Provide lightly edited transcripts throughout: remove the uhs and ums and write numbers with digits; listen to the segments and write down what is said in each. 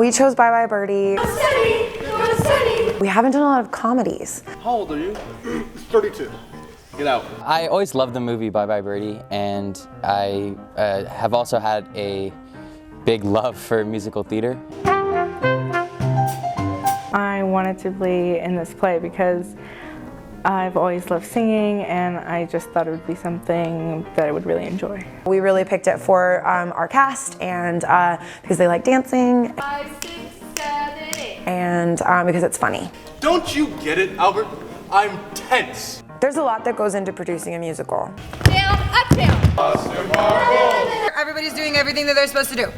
We chose Bye Bye Birdie. We haven't done a lot of comedies. How old are you? 32. Get out. I always loved the movie Bye Bye Birdie, and I have also had a big love for musical theater. I wanted to play in this play because I've always loved singing, and I just thought it would be something that I would really enjoy. We really picked it for our cast, and because they like dancing. 5, 6, 7, 8. And because it's funny. Don't you get it, Albert? I'm tense. There's a lot that goes into producing a musical. Down, up, down. Everybody's doing everything that they're supposed to do.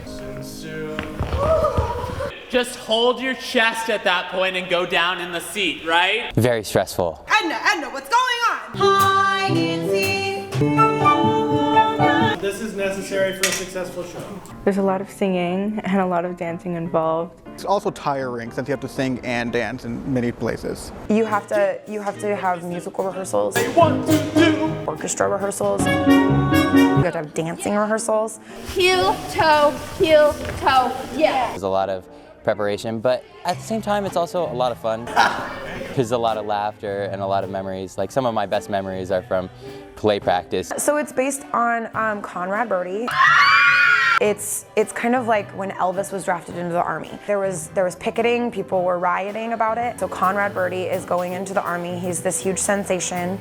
Just hold your chest at that point and go down in the seat, right? Very stressful. Edna, what's going on? Hi, Nancy. This is necessary for a successful show. There's a lot of singing and a lot of dancing involved. It's also tiring since you have to sing and dance in many places. You have to have musical rehearsals, orchestra rehearsals. You have to have dancing rehearsals. Heel, toe, yeah. There's a lot of preparation, but at the same time, it's also a lot of fun. There's a lot of laughter and a lot of memories. Like some of my best memories are from play practice. So it's based on Conrad Birdie. It's kind of like when Elvis was drafted into the army. There was picketing, people were rioting about it. So Conrad Birdie is going into the army. He's this huge sensation,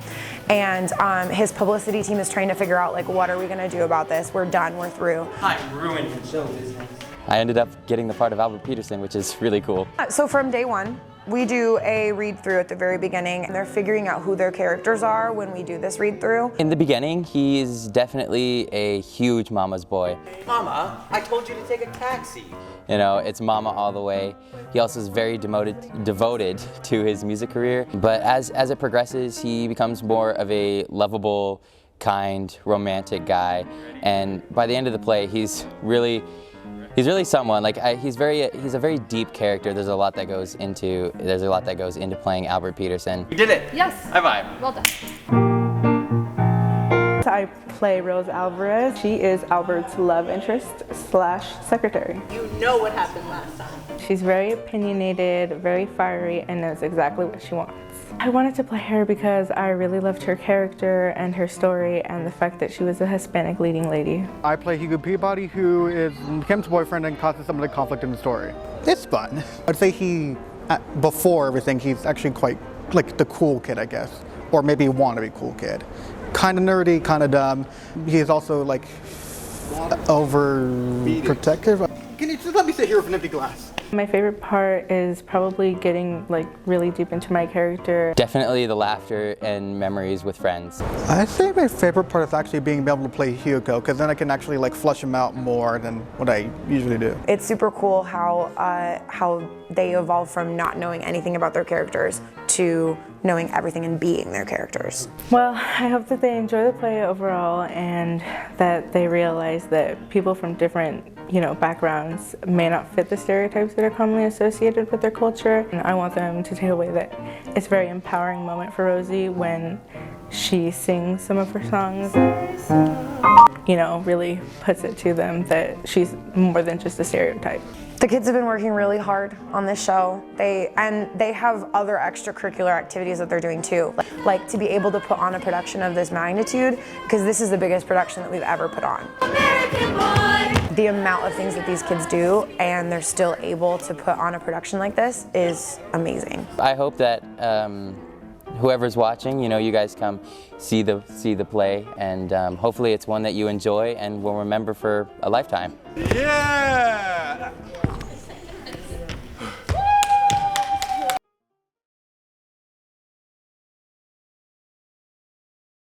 and his publicity team is trying to figure out, like, what are we gonna do about this? We're done, we're through. I ruined your show business. I ended up getting the part of Albert Peterson, which is really cool. So from day one, we do a read-through at the very beginning, and they're figuring out who their characters are when we do this read-through. In the beginning, he's definitely a huge mama's boy. Mama, I told you to take a taxi. You know, it's mama all the way. He also is very devoted to his music career, but as it progresses, he becomes more of a lovable, kind, romantic guy, and by the end of the play, he's really someone. Like he's a very deep character. There's a lot that goes into playing Albert Peterson. You did it. Yes. High five. Well done. I play Rose Alvarez. She is Albert's love interest / secretary. You know what happened last time. She's very opinionated, very fiery, and knows exactly what she wants. I wanted to play her because I really loved her character and her story and the fact that she was a Hispanic leading lady. I play Hugo Peabody, who is Kim's boyfriend and causes some of the conflict in the story. It's fun. I'd say before everything, he's actually quite like the cool kid, I guess. Or maybe a wannabe cool kid. Kind of nerdy, kind of dumb. He's also like overprotective. Can you just let me sit here with an empty glass? My favorite part is probably getting like really deep into my character. Definitely the laughter and memories with friends. I think my favorite part is actually being able to play Hugo, because then I can actually like flesh him out more than what I usually do. It's super cool how they evolve from not knowing anything about their characters to knowing everything and being their characters. Well, I hope that they enjoy the play overall and that they realize that people from different, backgrounds may not fit the stereotypes that are commonly associated with their culture. And I want them to take away that it's a very empowering moment for Rosie when she sings some of her songs. Really puts it to them that she's more than just a stereotype. The kids have been working really hard on this show. They have other extracurricular activities that they're doing too. Like to be able to put on a production of this magnitude, because this is the biggest production that we've ever put on. American boy. The amount of things that these kids do and they're still able to put on a production like this is amazing. I hope that whoever's watching, you guys come see the play, and hopefully it's one that you enjoy and will remember for a lifetime. Yeah!